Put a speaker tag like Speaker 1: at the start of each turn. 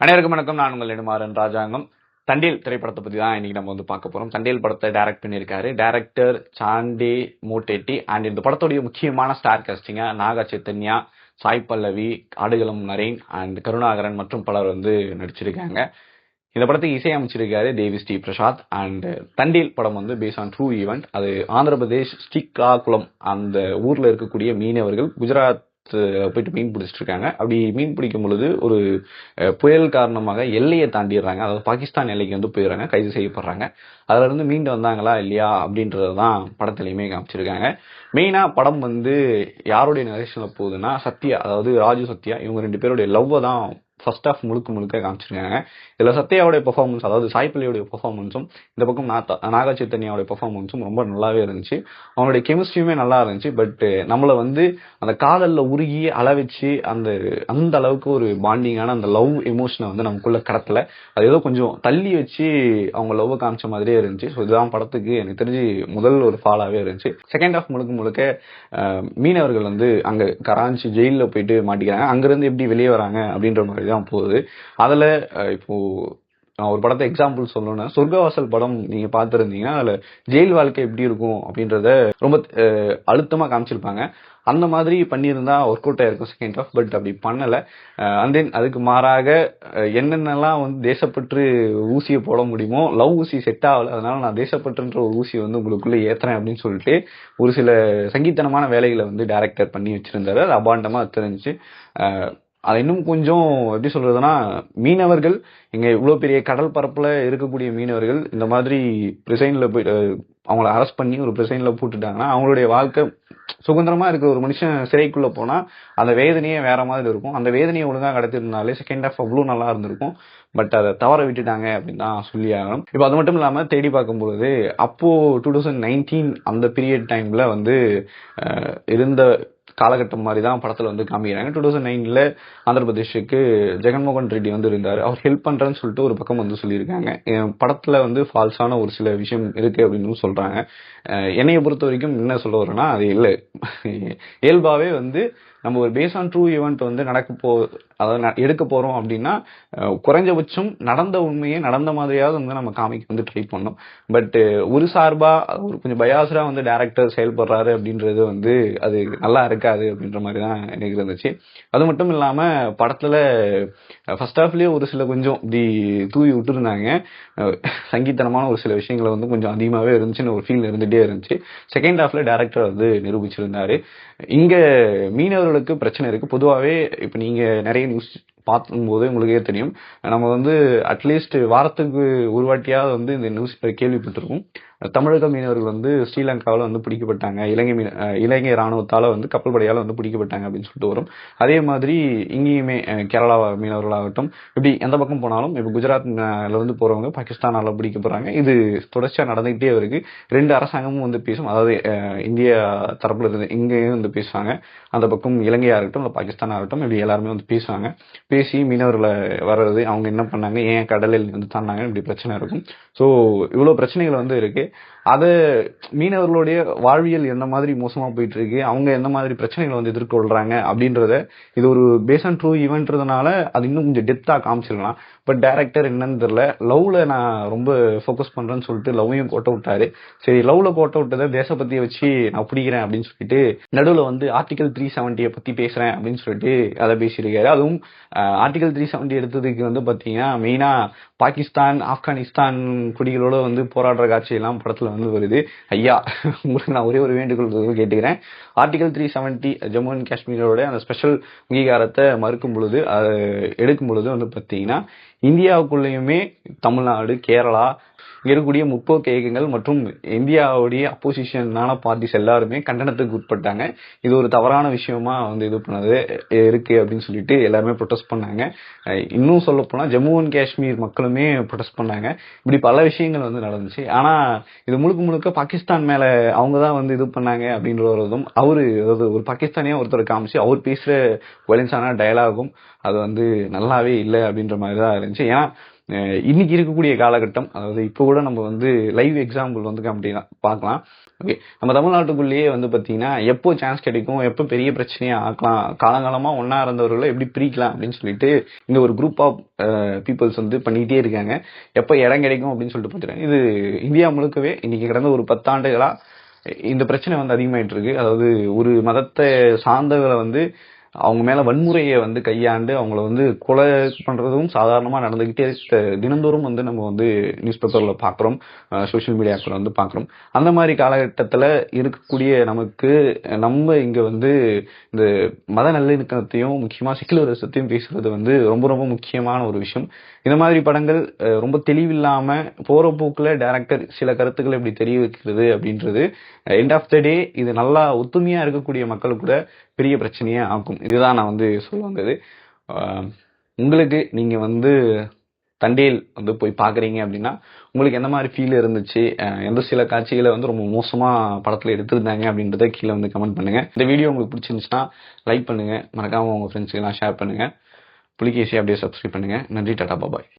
Speaker 1: அனைவருக்கும் வணக்கம். நான் உங்கள் நெடுமாறன் ராஜாங்கம். தண்டேல் திரைப்படத்தை பத்தி தான் இன்னைக்கு நம்ம வந்து பார்க்க போறோம். தண்டேல் படத்தை டைரக்ட் பண்ணியிருக்காரு டைரக்டர் சாண்டே மோட்டேட்டி. அண்ட் இந்த படத்துடைய முக்கியமான ஸ்டார் காஸ்டிங்கா நாக சைத்தன்யா, சாய் பல்லவி, ஆடுகளம் நரேன் அண்ட் கருணாகரன் மற்றும் பலர் வந்து நடிச்சிருக்காங்க. இந்த படத்துக்கு இசையமைச்சிருக்காரு தேவி ஸ்ரீ பிரசாத். அண்ட் தண்டேல் படம் வந்து பேஸ் ஆன் ட்ரூ ஈவெண்ட். அது ஆந்திர பிரதேஷ் ஸ்ரீகாகுளம் அந்த ஊர்ல இருக்கக்கூடிய மீனவர்கள் குஜராத் போயிட்டு மீன் பிடிச்சிட்டு இருக்காங்க. அப்படி மீன் பிடிக்கும் பொழுது ஒரு புயல் காரணமாக எல்லையை தாண்டிடுறாங்க. அதாவது பாகிஸ்தான் எல்லைக்கு வந்து போயிடுறாங்க, கைது செய்யப்படுறாங்க. அதுல இருந்து மீண்டு வந்தாங்களா இல்லையா அப்படின்றதான் படத்திலையுமே காமிச்சிருக்காங்க. மெயினா படம் வந்து யாருடைய நரேஷன்ல போகுதுன்னா சத்யா, அதாவது ராஜு சத்யா, இவங்க ரெண்டு பேருடைய லவ்வை தான் ஃபர்ஸ்ட் ஆஃப் முழுக்க காமிச்சிருக்காங்க. இதுல சத்யாவுடைய பெர்ஃபார்மன்ஸ், அதாவது சாய் பல்லியோடைய பெர்ஃபார்மன்ஸும் இந்த பக்கம் நாக சைத்தன்யாவுடைய பெர்ஃபார்மன்ஸும் ரொம்ப நல்லாவே இருந்துச்சு. அவங்களுடைய கெமிஸ்ட்ரியுமே நல்லா இருந்துச்சு. பட் நம்மள வந்து அந்த காதல்ல உருகி அளவச்சு அந்த அளவுக்கு ஒரு பாண்டிங்கான அந்த லவ் எமோஷனை வந்து நமக்குள்ள கடத்தல. அது ஏதோ கொஞ்சம் தள்ளி வச்சு அவங்க லவ் காமிச்ச மாதிரியே இருந்துச்சு. ஸோ இதுதான் படத்துக்கு எனக்கு தெரிஞ்சு முதல் ஒரு ஃபாலாவே இருந்துச்சு. செகண்ட் ஹாஃப் முழுக்க மீனவர்கள் வந்து அங்க கராச்சி ஜெயில போயிட்டு மாட்டிக்கிறாங்க. அங்கிருந்து எப்படி வெளியே வராங்க அப்படின்ற மாதிரி தான் போகுது. அதுல இப்போ நான் ஒரு படத்தை எக்ஸாம்பிள் சொல்லணும்னா சொர்க்கவாசல் படம் நீங்க பார்த்திருந்தீங்கன்னா அதுல ஜெயில் வாழ்க்கை எப்படி இருக்கும் அப்படின்றத ரொம்ப அழுத்தமா காமிச்சிருப்பாங்க. அந்த மாதிரி பண்ணியிருந்தா ஒர்க் அவுட் ஆயிருக்கும் செகண்ட் ஹாஃப். பட் அப்படி பண்ணல. அண்ட் தென் அதுக்கு மாறாக என்னென்னலாம் வந்து தேசப்பற்று ஊசியை போட முடியுமோ, லவ் ஊசி செட் ஆகல, அதனால நான் தேசப்பற்றுன்ற ஒரு ஊசியை வந்து உங்களுக்குள்ள ஏத்துறேன் அப்படின்னு சொல்லிட்டு ஒரு சில சங்கீத்தனமான வேலைகளை வந்து டைரக்டர் பண்ணி வச்சிருந்தாரு. அது அபாண்டமா தெரிஞ்சுச்சு. அது இன்னும் கொஞ்சம் எப்படி சொல்றதுன்னா, மீனவர்கள் இங்க இவ்வளவு பெரிய கடல் பரப்புல இருக்கக்கூடிய மீனவர்கள் இந்த மாதிரி பிரிசைன்ல போய் அவங்கள அரெஸ்ட் பண்ணி ஒரு பிரிசைன்ல போட்டுட்டாங்கன்னா அவங்களுடைய வாழ்க்கை சுதந்திரமா இருக்க ஒரு மனுஷன் சிறைக்குள்ள போனா அந்த வேதனையே வேற மாதிரி இருக்கும். அந்த வேதனையை ஒழுங்கா கடத்திருந்தாலே செகண்ட் ஹாஃப் அவ்வளவு நல்லா இருந்திருக்கும். பட் அதை தவற விட்டுட்டாங்க அப்படின்னு தான் சொல்லி ஆகணும். இப்போ அது மட்டும் இல்லாம தேடி பார்க்கும்பொழுது அப்போ 2019 அந்த பீரியட் டைம்ல வந்து இருந்த காலகட்டம் மாதிரி தான் படத்துல வந்து காமிக்கிறாங்க. 2009ல ஆந்திர பிரதேஷுக்கு ஜெகன்மோகன் ரெட்டி வந்து இருந்தாரு. அவர் ஹெல்ப் பண்றேன்னு சொல்லிட்டு ஒரு பக்கம் வந்து சொல்லியிருக்காங்க. படத்துல வந்து ஃபால்ஸான ஒரு சில விஷயம் இருக்கு அப்படின்னு சொல்றாங்க. என்னைய பொறுத்த வரைக்கும் என்ன சொல்ல வரேன்னா, அது இல்லை. இயல்பாவே வந்து நம்ம ஒரு பேஸ் ஆன் ட்ரூ ஈவெண்ட் வந்து அதாவது எடுக்க போறோம் அப்படின்னா குறைஞ்சபட்சம் நடந்த உண்மையை நடந்த மாதிரியாவது வந்து நம்ம காமிக்க வந்து ட்ரை பண்ணோம். பட் ஒரு சார்பா ஒரு கொஞ்சம் பயாசரா வந்து டைரக்டர் செயல்படுறாரு அப்படின்றது வந்து அது நல்லா இருக்காது அப்படின்ற மாதிரி தான் எனக்கு இருந்துச்சு. அது மட்டும் இல்லாம படத்துல ஃபர்ஸ்ட் ஹாஃப்லயே ஒரு சில கொஞ்சம் இப்படி தூவி விட்டுருந்தாங்க. சங்கீத்தனமான ஒரு சில விஷயங்களை வந்து கொஞ்சம் அதிகமாவே இருந்துச்சுன்னு ஒரு ஃபீல் இருந்துட்டே இருந்துச்சு. செகண்ட் ஹாஃப்ல டைரக்டர் வந்து நிரூபிச்சிருந்தாரு. இங்க மீனவர்களுக்கு பிரச்சனை இருக்கு. பொதுவாகவே இப்ப நீங்க நிறைய நியூஸ் பார்க்கும்போது உங்களுக்கே தெரியும், நம்ம வந்து அட்லீஸ்ட் வாரத்துக்கு ஒரு வாட்டியாவது வந்து இந்த நியூஸ் கேள்விப்பட்டிருக்கோம். தமிழக மீனவர்கள் வந்து ஸ்ரீலங்காவில் வந்து பிடிக்கப்பட்டாங்க, இலங்கை ராணுவத்தால வந்து கப்பல் படையால வந்து பிடிக்கப்பட்டாங்க அப்படின்னு சொல்லிட்டு வரும். அதே மாதிரி இங்கேயுமே கேரளா மீனவர்களாகட்டும், இப்படி எந்த பக்கம் போனாலும் இப்ப குஜராத்ல இருந்து போறவங்க பாகிஸ்தானால பிடிக்கப்படுறாங்க. இது தொடர்ச்சியா நடந்துகிட்டே இருக்கு. ரெண்டு அரசாங்கமும் வந்து பேசும். அதாவது இந்தியா தரப்புல இருந்து இங்கேயும் வந்து பேசுவாங்க, அந்த பக்கம் இலங்கையா இருக்கட்டும் இல்ல பாகிஸ்தான் ஆகட்டும், இப்படி எல்லாருமே வந்து பேசுவாங்க. பேசி மீனவர்களை வர்றது, அவங்க என்ன பண்ணாங்க, ஏன் கடலில் வந்து தாண்டாங்க, இப்படி பிரச்சனை இருக்கும். ஸோ இவ்வளவு பிரச்சனைகள் வந்து இருக்கு. அது மீனவர்களுடைய வாழ்வியல் என்ன மாதிரி மோசமா போயிட்டு இருக்கு, அவங்க என்ன மாதிரி பிரச்சனைகளை வந்து எதிர்கொள்றாங்க அப்படின்றத இது ஒரு பேஸ் ஆன் ட்ரூ ஈவெண்ட்றதுனால அது இன்னும் கொஞ்சம் டெப்தா காமிச்சிருக்கலாம். பட் டைரக்டர் என்னன்னு தெரியல, லவ்ல நான் ரொம்ப ஃபோக்கஸ் பண்றேன்னு சொல்லிட்டு லவ்வையும் கோட்ட விட்டாரு. சரி, லவ்ல கோட்ட விட்டதை தேசபக்தியை வச்சு நான் பிடிக்கிறேன் அப்படின்னு சொல்லிட்டு நடுவில் வந்து ஆர்டிகல் 370 பத்தி பேசுறேன் அப்படின்னு சொல்லிட்டு அதை பேசியிருக்காரு. அதுவும் ஆர்டிகல் 370 எடுத்ததுக்கு வந்து பாத்தீங்கன்னா மெயினா பாகிஸ்தான், ஆப்கானிஸ்தான் குடிகளோட வந்து போராடுற காட்சி எல்லாம் படத்துல வந்து வருது. ஐயா, உங்களுக்கு நான் ஒரே ஒரு வேண்டுகோள் கேட்டுக்கிறேன். ஆர்டிகல் 370 ஜம்மு அண்ட் காஷ்மீரோட அந்த ஸ்பெஷல் அங்கீகாரத்தை மறுக்கும் பொழுது எடுக்கும் பொழுது வந்து பாத்தீங்கன்னா இந்தியாவுக்குள்ளேயுமே தமிழ்நாடு, கேரளா இங்க இருக்கக்கூடிய முற்போக்கு இயக்கங்கள் மற்றும் இந்தியாவுடைய அப்போசிஷனான பார்ட்டிஸ் எல்லாருமே கண்டனத்துக்கு உட்பட்டாங்க. இது ஒரு தவறான விஷயமா வந்து இது பண்ணது இருக்கு அப்படின்னு சொல்லிட்டு எல்லாருமே ப்ரொடெஸ்ட் பண்ணாங்க. இன்னும் சொல்ல போனா ஜம்மு அண்ட் காஷ்மீர் மக்களுமே ப்ரொடெஸ்ட் பண்ணாங்க. இப்படி பல விஷயங்கள் வந்து நடந்துச்சு. ஆனா இது முழுக்க பாகிஸ்தான் மேல அவங்கதான் வந்து இது பண்ணாங்க அப்படின்றதும் அதாவது ஒரு பாகிஸ்தானியா ஒருத்தர் காமிச்சு அவர் பேசுற வயலன்ஸான டயலாகும் அது வந்து நல்லாவே இல்லை அப்படின்ற மாதிரி தான் இருந்துச்சு. ஏன்னா இன்னைக்கு இருக்கக்கூடிய காலகட்டம், அதாவது இப்போ கூட நம்ம வந்து லைவ் எக்ஸாம்பிள் வந்து அப்படின்னா பார்க்கலாம். ஓகே, நம்ம தமிழ்நாட்டுக்குள்ளேயே வந்து பார்த்தீங்கன்னா எப்போ சான்ஸ் கிடைக்கும், எப்போ பெரிய பிரச்சனையா ஆக்கலாம், காலங்காலமா ஒன்னா இருந்தவர்களை எப்படி பிரிக்கலாம் அப்படின்னு சொல்லிட்டு இந்த ஒரு குரூப் ஆஃப் பீப்புள்ஸ் வந்து பண்ணிக்கிட்டே இருக்காங்க. எப்போ இடம் கிடைக்கும் அப்படின்னு சொல்லிட்டு பார்த்துருக்காங்க. இது இந்தியா முழுக்கவே இன்னைக்கு கடந்த ஒரு 10 ஆண்டுகளா இந்த பிரச்சனை வந்து அதிகமாயிட்டு இருக்கு. அதாவது ஒரு மதத்தை சார்ந்தவர்களை வந்து அவங்க மேல வன்முறையை வந்து கையாண்டு அவங்கள வந்து கொலை பண்றதும் சாதாரணமா நடந்துகிட்டே தினந்தோறும் வந்து நம்ம வந்து நியூஸ் பேப்பர்ல பாக்குறோம், சோசியல் மீடியாக்கள் வந்து பாக்குறோம். அந்த மாதிரி காலகட்டத்துல இருக்கக்கூடிய நமக்கு நம்ம இங்க வந்து இந்த மத நல்லிணக்கத்தையும் முக்கியமா செக்குலரிசத்தையும் பேசுறது வந்து ரொம்ப ரொம்ப முக்கியமான ஒரு விஷயம். இந்த மாதிரி படங்கள் ரொம்ப தெளிவில்லாம போற போக்குல டைரக்டர் சில கருத்துக்களை இப்படி தெரிய வைக்கிறது அப்படின்றது எண்ட் ஆஃப் த டே இது நல்லா ஒத்துமையா இருக்கக்கூடிய மக்களுக்கு கூட பெரிய பிரச்சனையே ஆகும். இதுதான் நான் வந்து சொல்ல வந்தது. உங்களுக்கு நீங்க வந்து தண்டேல் வந்து போய் பாக்குறீங்க அப்படின்னா உங்களுக்கு எந்த மாதிரி ஃபீல் இருந்துச்சு, எந்த சில காட்சிகளை வந்து ரொம்ப மோசமா படத்துல எடுத்திருந்தாங்க அப்படின்றத கீழே வந்து கமெண்ட் பண்ணுங்க. இந்த வீடியோ உங்களுக்கு பிடிச்சிருந்துச்சுன்னா லைக் பண்ணுங்க, மறக்காம உங்க ஃப்ரெண்ட்ஸுக்கு எல்லாம் ஷேர் பண்ணுங்க. புலிகேசி அப்படியே சப்ஸ்கிரைப் பண்ணுங்க. நன்றி, டாடா, பாபாய்.